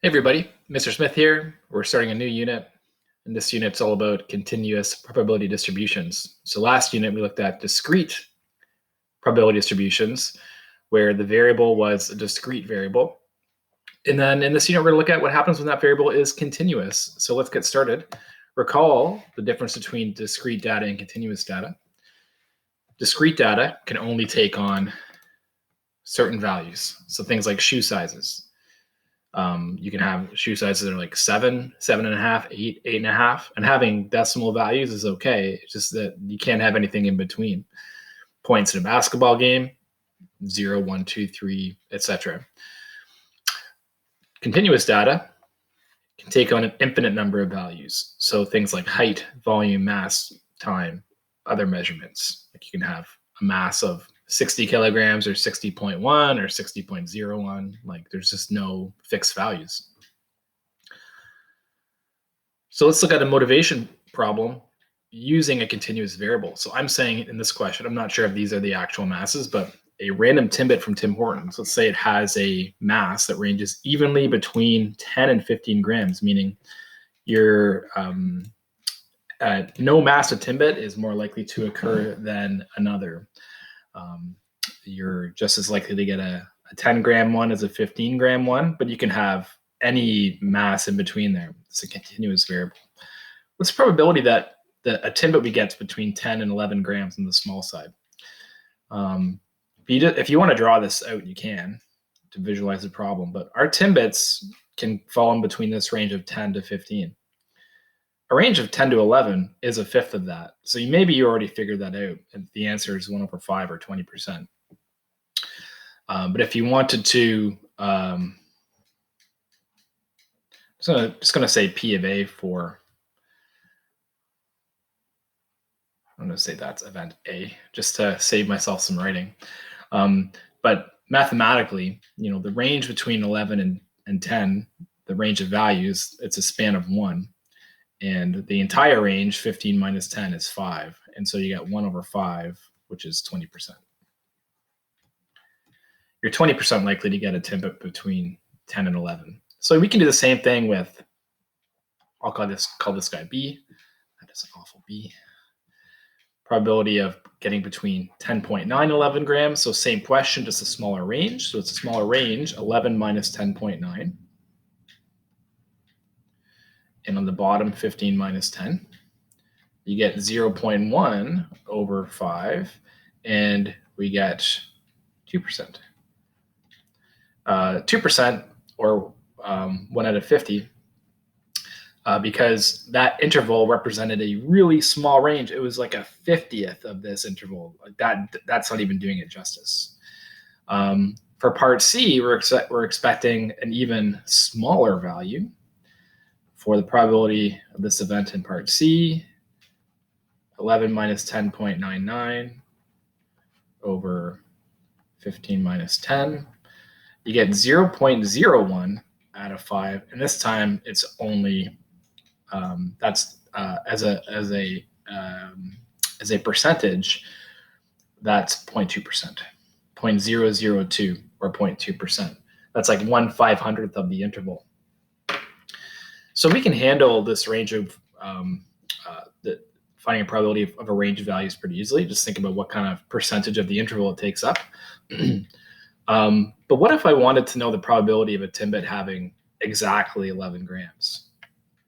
Hey everybody, Mr. Smith here. We're starting a new unit, and this unit's all about continuous probability distributions. So last unit we looked at discrete probability distributions, where the variable was a discrete variable. And then in this unit, we're going to look at what happens when that variable is continuous. So let's get started. Recall the difference between discrete data and continuous data. Discrete data can only take on certain values. So things like shoe sizes. You can have shoe sizes that are like 7, 7.5, 8, 8.5, and having decimal values is okay. It's just that you can't have anything in between. Points in a basketball game, 0, 1, 2, 3, etc. Continuous data can take on an infinite number of values. So things like height, volume, mass, time, other measurements. Like you can have a mass of 60 kilograms or 60.1 or 60.01. Like there's just no fixed values. So let's look at a motivation problem using a continuous variable. So I'm saying in this question, I'm not sure if these are the actual masses, but a random Timbit from Tim Hortons, let's say it has a mass that ranges evenly between 10 and 15 grams, meaning your no mass of Timbit is more likely to occur than another. You're just as likely to get a 10 gram one as a 15 gram one, but you can have any mass in between there. It's a continuous variable. What's the probability that a Timbit we get between 10 and 11 grams on the small side? If you want to draw this out, you can to visualize the problem, but our Timbits can fall in between this range of 10 to 15. A range of 10 to 11 is a fifth of that. So maybe you already figured that out, and the answer is 1/5 or 20%. But if you wanted to, I'm just going to say P of A for, I'm going to say that's event A, just to save myself some writing. But mathematically, the range between 11 and 10, the range of values, it's a span of 1. And the entire range, 15 minus 10, is 5. And so you get 1/5, which is 20%. You're 20% likely to get a Timbit between 10 and 11. So we can do the same thing with, I'll call this guy B. That is an awful B. Probability of getting between 10.9 and 11 grams. So same question, just a smaller range. So it's a smaller range, 11 minus 10.9. And on the bottom, 15 minus 10. You get 0.1/5, and we get 2%. 2%, or 1 out of 50, because that interval represented a really small range. It was like a 50th of this interval. Like that's not even doing it justice. For part C, we're expecting an even smaller value for the probability of this event in part C. 11 minus 10.99 over 15 minus 10. You get 0.01 out of 5, and this time it's only that's as a percentage, that's 0.2%, 0.002 or 0.2%. That's like 1/500th of the interval. So we can handle this range of finding a probability of a range of values pretty easily. Just think about what kind of percentage of the interval it takes up. But what if I wanted to know the probability of a Timbit having exactly 11 grams?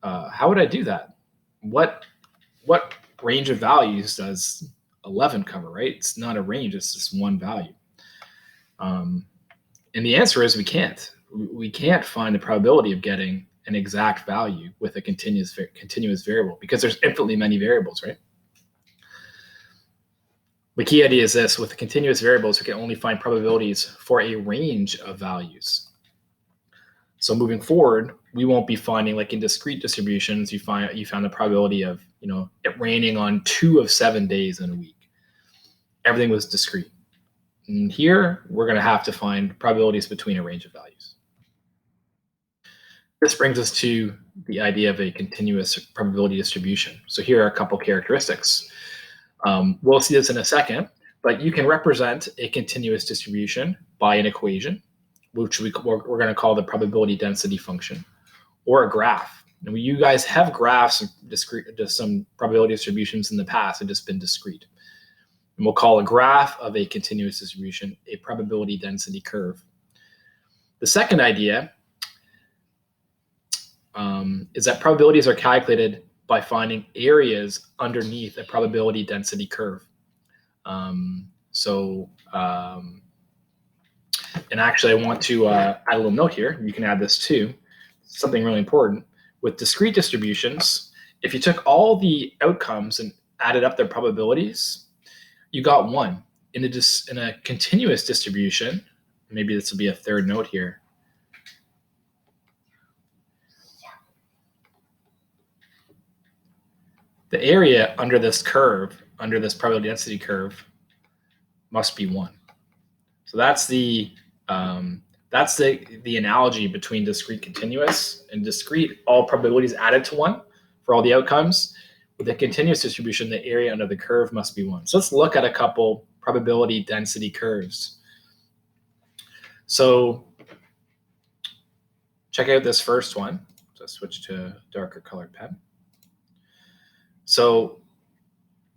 How would I do that? What range of values does 11 cover, right? It's not a range, it's just one value. And the answer is we can't. We can't find the probability of getting an exact value with a continuous variable, because there's infinitely many variables, right? The key idea is this: with the continuous variables, we can only find probabilities for a range of values. So moving forward, we won't be finding, like in discrete distributions, you found the probability of it raining on 2 of 7 days in a week. Everything was discrete. And here, we're going to have to find probabilities between a range of values. This brings us to the idea of a continuous probability distribution. So here are a couple characteristics. We'll see this in a second, but you can represent a continuous distribution by an equation, which we're going to call the probability density function, or a graph. And you guys have graphs of some probability distributions in the past. They've just been discrete. And we'll call a graph of a continuous distribution a probability density curve. The second idea is that probabilities are calculated by finding areas underneath a probability density curve. And actually, I want to add a little note here. You can add this too. Something really important. With discrete distributions, if you took all the outcomes and added up their probabilities, you got 1. In a continuous distribution, maybe this will be a third note here. The area under this curve, under this probability density curve, must be 1. So that's the analogy between discrete continuous and discrete. All probabilities added to 1 for all the outcomes. With a continuous distribution, the area under the curve must be 1. So let's look at a couple probability density curves. So check out this first one. So switch to a darker colored pen. So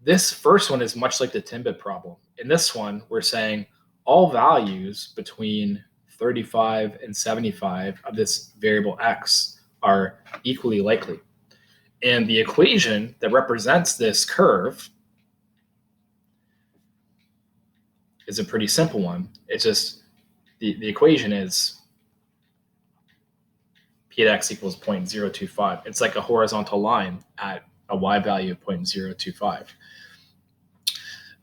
this first one is much like the Timbit problem. In this one, we're saying all values between 35 and 75 of this variable x are equally likely. And the equation that represents this curve is a pretty simple one. It's just the equation is p at x equals 0.025. It's like a horizontal line at a y value of 0.025.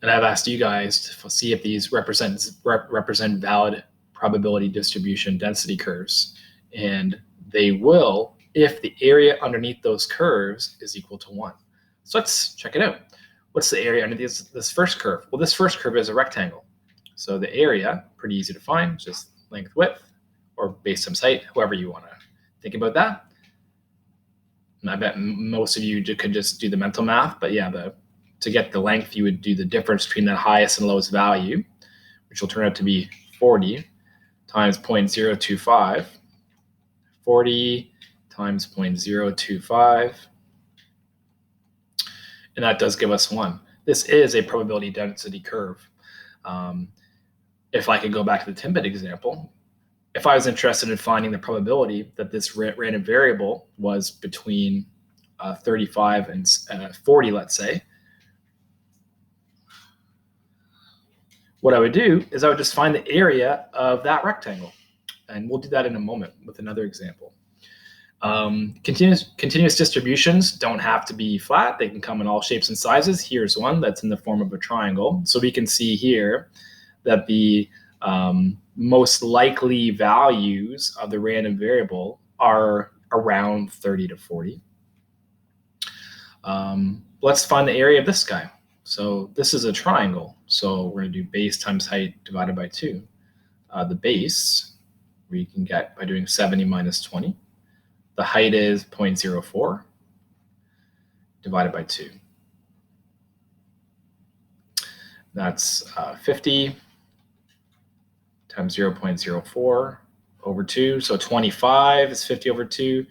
And I've asked you guys to see if these represent valid probability distribution density curves. And they will if the area underneath those curves is equal to 1. So let's check it out. What's the area underneath this first curve? Well, this first curve is a rectangle. So the area, pretty easy to find, just length, width, or base times height, however you want to think about that. And I bet most of you could just do the mental math, but yeah, to get the length, you would do the difference between the highest and lowest value, which will turn out to be 40 times 0.025. 40 times 0.025. And that does give us 1. This is a probability density curve. If I could go back to the Timbit example, if I was interested in finding the probability that this random variable was between 35 and 40, let's say, what I would do is I would just find the area of that rectangle. And we'll do that in a moment with another example. Continuous distributions don't have to be flat. They can come in all shapes and sizes. Here's one that's in the form of a triangle. So we can see here that the most likely values of the random variable are around 30 to 40. Let's find the area of this guy. So this is a triangle. So we're going to do base times height divided by 2. The base we can get by doing 70 minus 20. The height is 0.04 divided by 2. That's 50 times 0.04 over 2. So 25 is 50 over 2.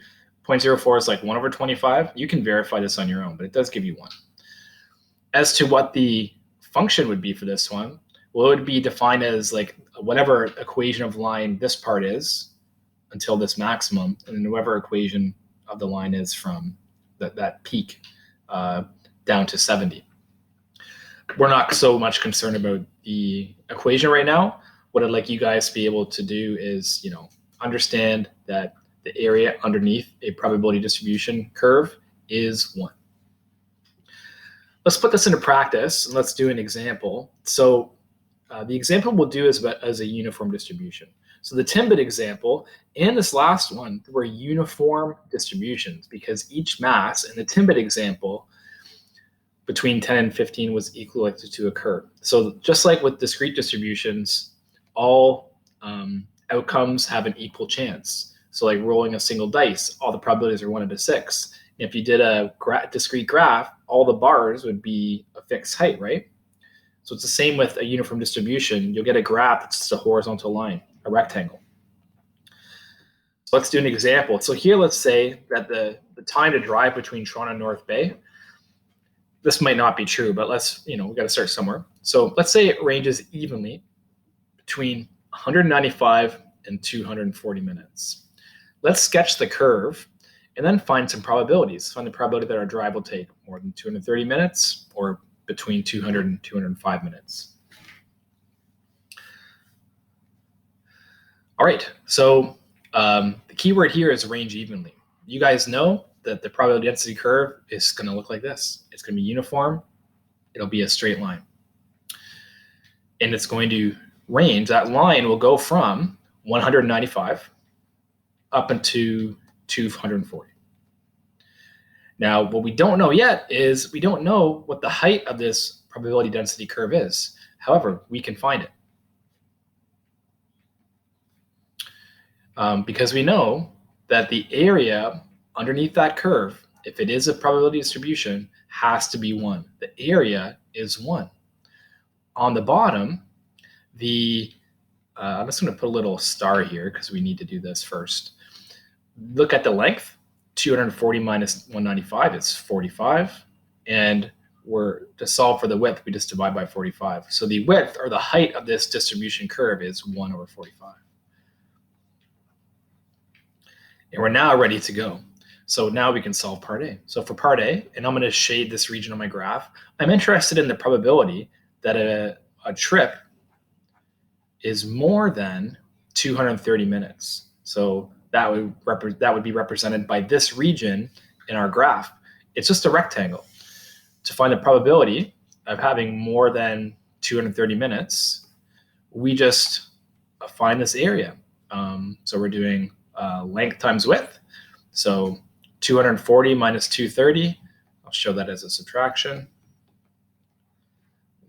0.04 is like 1 over 25. You can verify this on your own, but it does give you 1. As to what the function would be for this one, well, it would be defined as like whatever equation of line this part is until this maximum, and then whatever equation of the line is from that peak down to 70. We're not so much concerned about the equation right now. What I'd like you guys to be able to do is, understand that the area underneath a probability distribution curve is 1. Let's put this into practice and let's do an example. So the example we'll do is as a uniform distribution. So the Timbit example and this last one were uniform distributions because each mass in the Timbit example between 10 and 15 was equal to a curve. So just like with discrete distributions, all outcomes have an equal chance. So like rolling a single dice, all the probabilities are 1 to 6. And if you did a discrete graph, all the bars would be a fixed height, right? So it's the same with a uniform distribution. You'll get a graph that's just a horizontal line, a rectangle. let's do an example. So here, let's say that the time to drive between Toronto and North Bay, this might not be true, but let's, we got to start somewhere. So let's say it ranges evenly between 195 and 240 minutes. Let's sketch the curve and then find some probabilities. Find the probability that our drive will take more than 230 minutes or between 200 and 205 minutes. All right, so the keyword here is range evenly. You guys know that the probability density curve is going to look like this. It's going to be uniform. It'll be a straight line. And it's going to range, that line will go from 195 up into 240. Now, what we don't know yet is we don't know what the height of this probability density curve is. However, we can find it. Because we know that the area underneath that curve, if it is a probability distribution, has to be 1. The area is 1. On the bottom, I'm just going to put a little star here because we need to do this first. Look at the length. 240 minus 195 is 45. And to solve for the width, we just divide by 45. So the width or the height of this distribution curve is 1 over 45. And we're now ready to go. So now we can solve part A. So for part A, and I'm going to shade this region on my graph, I'm interested in the probability that a trip is more than 230 minutes. So that would be represented by this region in our graph. It's just a rectangle. To find the probability of having more than 230 minutes, we just find this area. So we're doing length times width. So 240 minus 230, I'll show that as a subtraction.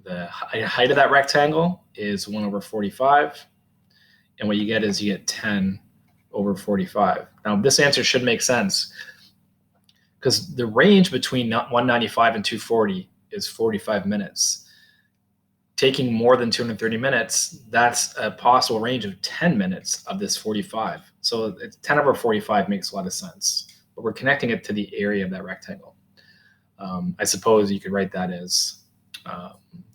The height of that rectangle is 1 over 45. And what you get is you get 10 over 45. Now, this answer should make sense because the range between 195 and 240 is 45 minutes. Taking more than 230 minutes, that's a possible range of 10 minutes of this 45. So 10 over 45 makes a lot of sense, but we're connecting it to the area of that rectangle. I suppose you could write that as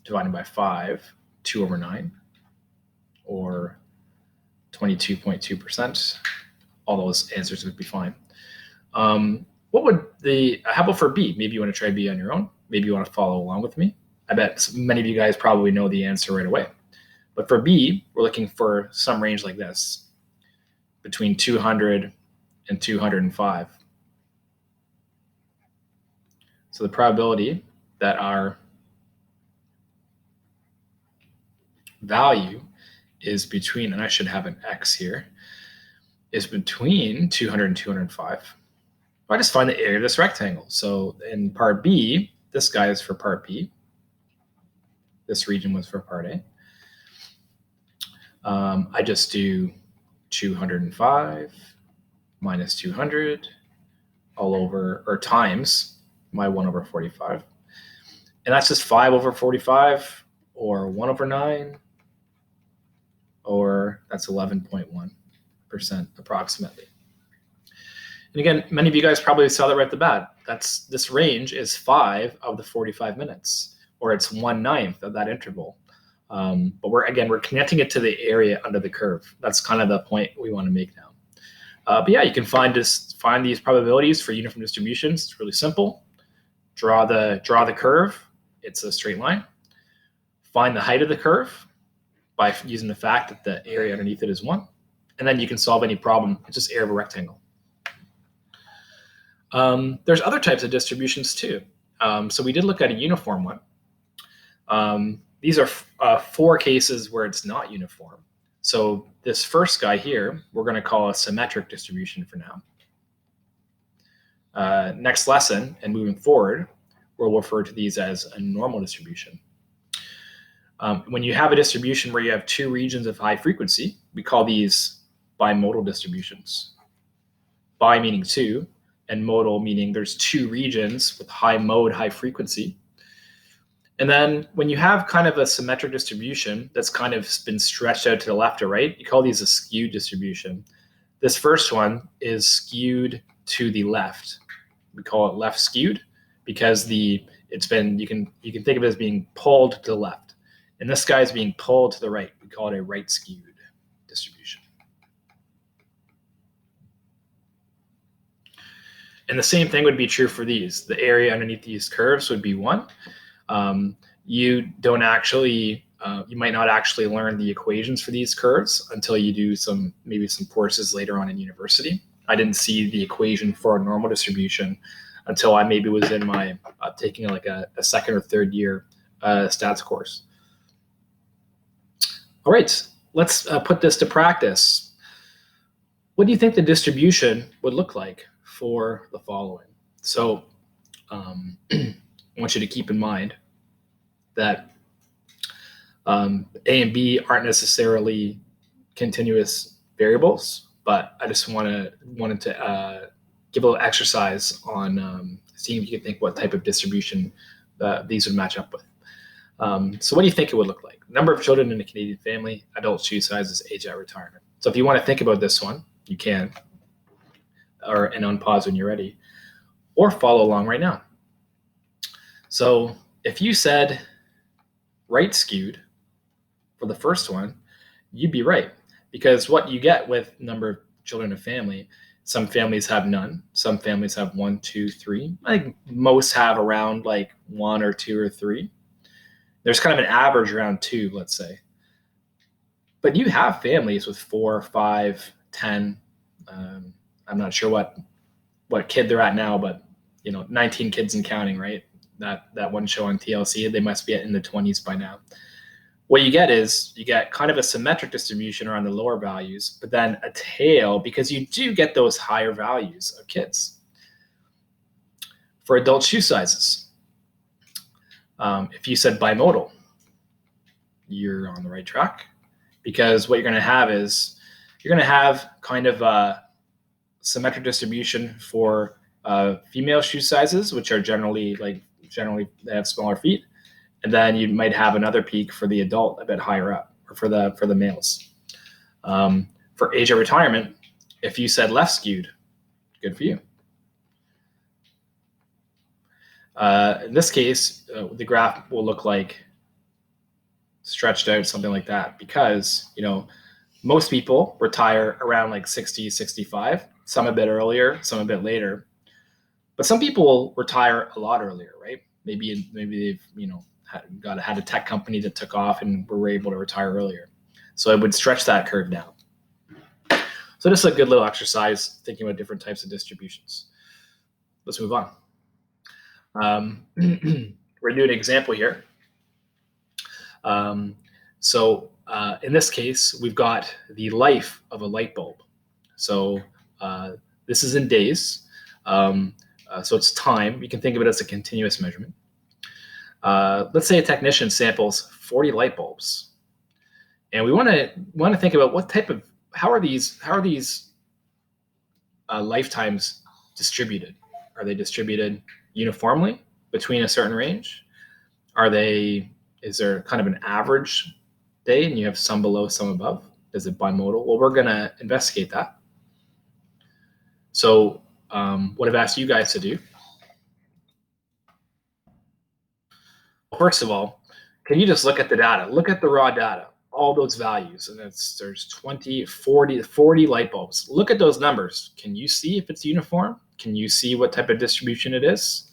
dividing by 5, 2 over 9, or 22.2%. All those answers would be fine. How about for B? Maybe you want to try B on your own. Maybe you want to follow along with me. I bet many of you guys probably know the answer right away. But for B, we're looking for some range like this, between 200 and 205. So the probability that our value is between, and I should have an X here, is between 200 and 205. I just find the area of this rectangle. So in part B, this guy is for part B. This region was for part A. I just do 205 minus 200 all over, or times my 1 over 45. And that's just 5 over 45, or 1 over 9, or that's 11.1% approximately. And again, many of you guys probably saw that right at the bat. This range is 5 of the 45 minutes, or it's 1/9 of that interval. But we're connecting it to the area under the curve. That's kind of the point we want to make now. But yeah, you can find these probabilities for uniform distributions. It's really simple. Draw the curve. It's a straight line. Find the height of the curve by using the fact that the area underneath it is 1. And then you can solve any problem. It's just area of a rectangle. There's other types of distributions too. So we did look at a uniform one. These are 4 cases where it's not uniform. So this first guy here, we're going to call a symmetric distribution for now. Next lesson and moving forward, we'll refer to these as a normal distribution. When you have a distribution where you have 2 regions of high frequency, we call these bimodal distributions. Bi meaning 2, and modal meaning there's 2 regions with high mode, high frequency. And then when you have kind of a symmetric distribution that's kind of been stretched out to the left or right, you call these a skewed distribution. This first one is skewed to the left. We call it left skewed because you can think of it as being pulled to the left. And this guy is being pulled to the right. We call it a right skewed distribution. And the same thing would be true for these. The area underneath these curves would be 1. You might not actually learn the equations for these curves until you do maybe some courses later on in university. I didn't see the equation for a normal distribution until I maybe was in my taking like a second or third year stats course. All right, let's put this to practice. What do you think the distribution would look like for the following? So I want you to keep in mind that A and B aren't necessarily continuous variables, but I just wanted to give a little exercise on seeing if you can think what type of distribution these would match up with. So what do you think it would look like? Number of children in a Canadian family, adult shoe sizes, age at retirement. So if you want to think about this one, you can, and unpause when you're ready, or follow along right now. So if you said right skewed for the first one, you'd be right, because what you get with number of children in a family, some families have none, some families have 1, 2, 3. I think most have around like 1 or 2 or 3. There's kind of an average around 2, let's say. But you have families with 4, 5, 10. I'm not sure what kid they're at now, but 19 kids and counting, right? That one show on TLC, they must be in the 20s by now. What you get is you get kind of a symmetric distribution around the lower values, but then a tail because you do get those higher values of kids. For adult shoe sizes, if you said bimodal, you're on the right track, because what you're going to have is you're going to have kind of a symmetric distribution for female shoe sizes, which are generally they have smaller feet. And then you might have another peak for the adult a bit higher up, or for the males. For age of retirement, if you said left skewed, good for you. In this case, the graph will look like stretched out, something like that, because most people retire around like 60, 65, some a bit earlier, some a bit later. But some people retire a lot earlier, right? Maybe they've had a tech company that took off and were able to retire earlier. So it would stretch that curve down. So just a good little exercise thinking about different types of distributions. Let's move on. We're going to do an example here. So in this case, we've got the life of a light bulb. So this is in days. So it's time. You can think of it as a continuous measurement. Let's say a technician samples 40 light bulbs, and we want to think about how are these lifetimes distributed? Are they distributed uniformly between a certain range? Is there kind of an average day and you have some below, some above? Is it bimodal? Well, we're going to investigate that. So what I've asked you guys to do, first of all, can you just look at the data? Look at the raw data, all those values, and there's 20, 40 light bulbs. Look at those numbers. Can you see if it's uniform? Can you see what type of distribution it is?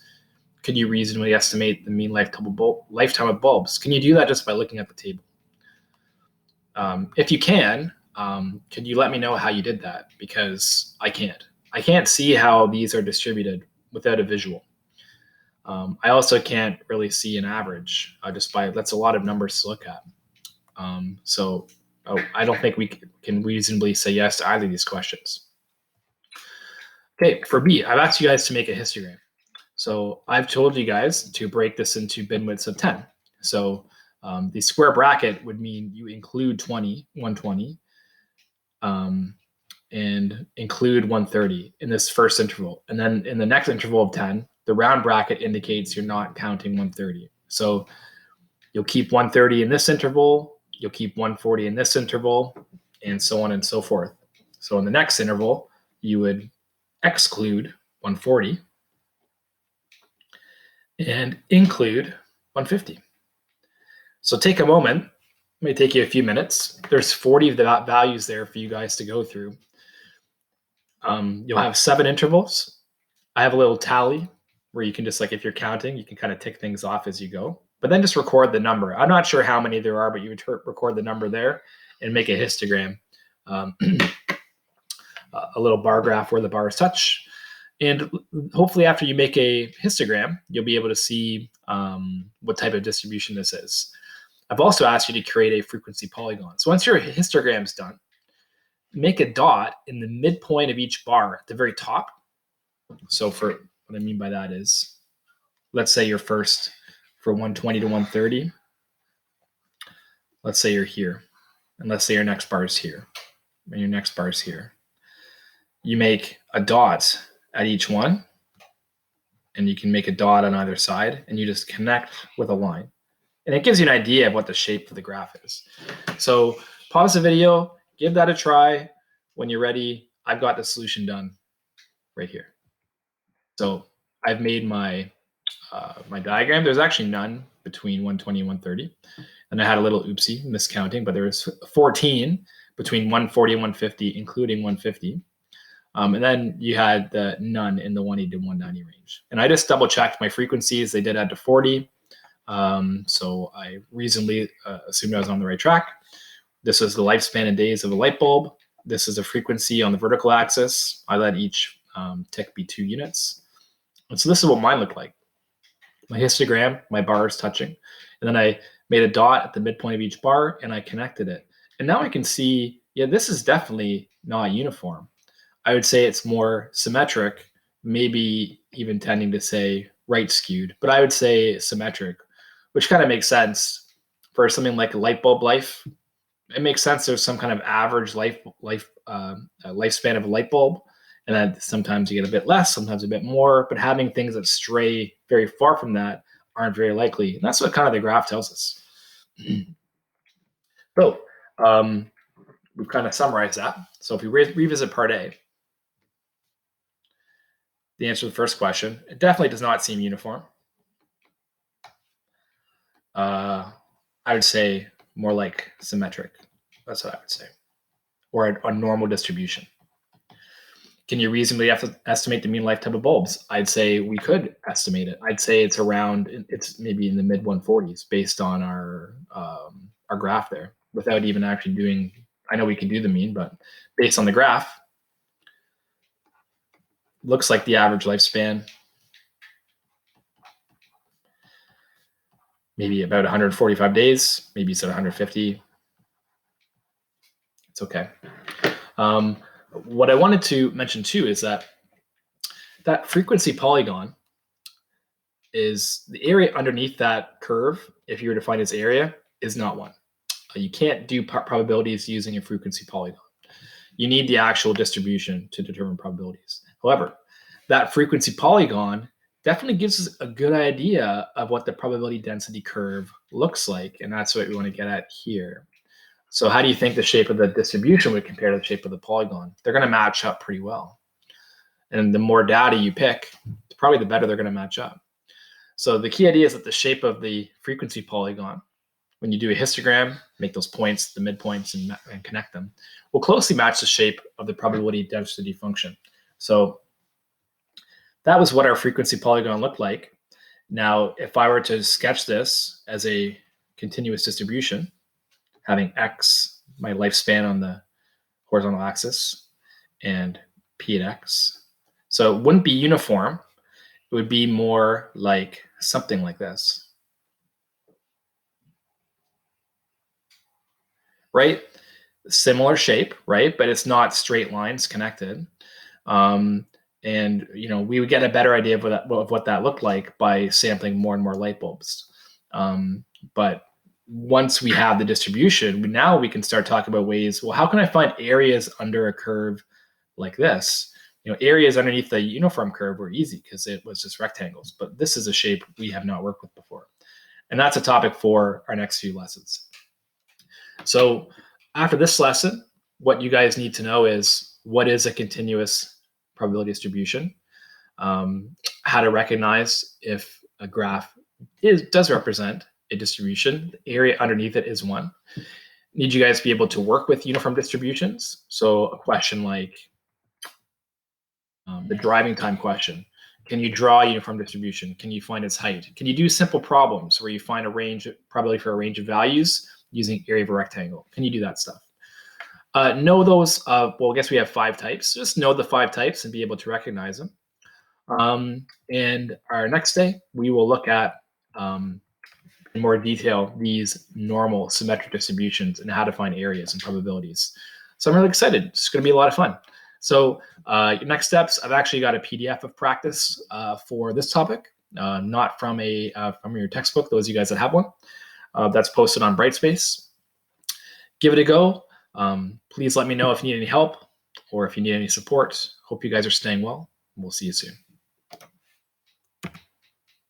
Can you reasonably estimate the mean lifetime of bulbs? Can you do that just by looking at the table? If you can you let me know how you did that? Because I can't. I can't see how these are distributed without a visual. I also can't really see an average that's a lot of numbers to look at. So I don't think we can reasonably say yes to either of these questions. Okay, for B, I've asked you guys to make a histogram. So I've told you guys to break this into bin widths of 10. So the square bracket would mean you include 120, and include 130 in this first interval. And then in the next interval of 10, the round bracket indicates you're not counting 130. So you'll keep 130 in this interval, you'll keep 140 in this interval, and so on and so forth. So in the next interval, you would exclude 140 and include 150. So take a moment. It may take you a few minutes. There's 40 of the values there for you guys to go through. You'll have 7 intervals. I have a little tally where you can just, like, if you're counting, you can kind of tick things off as you go. But then just record the number. I'm not sure how many there are, but you would record the number there and make a histogram, a little bar graph where the bars touch. And hopefully after you make a histogram, you'll be able to see what type of distribution this is. I've also asked you to create a frequency polygon. So once your histogram's done, make a dot in the midpoint of each bar at the very top. So for what I mean by that is, let's say you're first for 120 to 130. Let's say you're here. And let's say your next bar is here. And your next bar is here. You make a dot at each one. And you can make a dot on either side. And you just connect with a line. And it gives you an idea of what the shape of the graph is. So pause the video, give that a try. When you're ready, I've got the solution done right here. So I've made my my diagram. There's actually none between 120 and 130. And I had a little oopsie, miscounting, but there was 14 between 140 and 150, including 150. And then you had the none in the 180 to 190 range. And I just double checked my frequencies. They did add to 40. So I reasonably assumed I was on the right track. This is the lifespan in days of a light bulb. This is a frequency on the vertical axis. I let each tick be 2 units. And so this is what mine looked like. My histogram, my bars touching. And then I made a dot at the midpoint of each bar and I connected it. And now I can see, yeah, this is definitely not uniform. I would say it's more symmetric, maybe even tending to say right skewed, but I would say symmetric, which kind of makes sense for something like a light bulb life. It makes sense there's some kind of average lifespan of a light bulb, and then sometimes you get a bit less, sometimes a bit more, but having things that stray very far from that aren't very likely. And that's what kind of the graph tells us. So we've kind of summarized that. So if we revisit part A, the answer to the first question, it definitely does not seem uniform. I would say more like symmetric. That's what I would say. Or a normal distribution. Can you reasonably estimate the mean lifetime of bulbs? I'd say we could estimate it. I'd say it's maybe in the mid 140s based on our graph there, without even actually doing, I know we can do the mean, but based on the graph, looks like the average lifespan, maybe about 145 days, maybe it's at 150. It's okay. What I wanted to mention too is that frequency polygon is the area underneath that curve. If you were to find its area, is not 1. You can't do probabilities using a frequency polygon. You need the actual distribution to determine probabilities. However, that frequency polygon definitely gives us a good idea of what the probability density curve looks like, and that's what we want to get at here. So how do you think the shape of the distribution would compare to the shape of the polygon? They're going to match up pretty well. And the more data you pick, probably the better they're going to match up. So the key idea is that the shape of the frequency polygon, when you do a histogram, make those points, the midpoints, and connect them, will closely match the shape of the probability density function. So that was what our frequency polygon looked like. Now, if I were to sketch this as a continuous distribution, having x, my lifespan on the horizontal axis, and p at x. So it wouldn't be uniform. It would be more like something like this. Right? Similar shape, right? But it's not straight lines connected. And we would get a better idea of what that looked like by sampling more and more light bulbs. But once we have the distribution, now we can start talking about ways, well, how can I find areas under a curve like this? Areas underneath the uniform curve were easy because it was just rectangles, but this is a shape we have not worked with before. And that's a topic for our next few lessons. So after this lesson, what you guys need to know is what is a continuous probability distribution, how to recognize if a graph does represent a distribution, the area underneath it is one. Need you guys to be able to work with uniform distributions. So a question like the driving time question. Can you draw a uniform distribution? Can you find its height? Can you do simple problems where you find a range, probably for a range of values using area of a rectangle? Can you do that stuff? Know those, well, I guess we have 5 types. Just know the 5 types and be able to recognize them. And our next day, we will look at, in more detail, these normal symmetric distributions and how to find areas and probabilities. So I'm really excited. It's going to be a lot of fun. So next steps, I've actually got a PDF of practice for this topic, not from your textbook, those of you guys that have one. That's posted on Brightspace. Give it a go. Please let me know if you need any help or if you need any support. Hope you guys are staying well. We'll see you soon.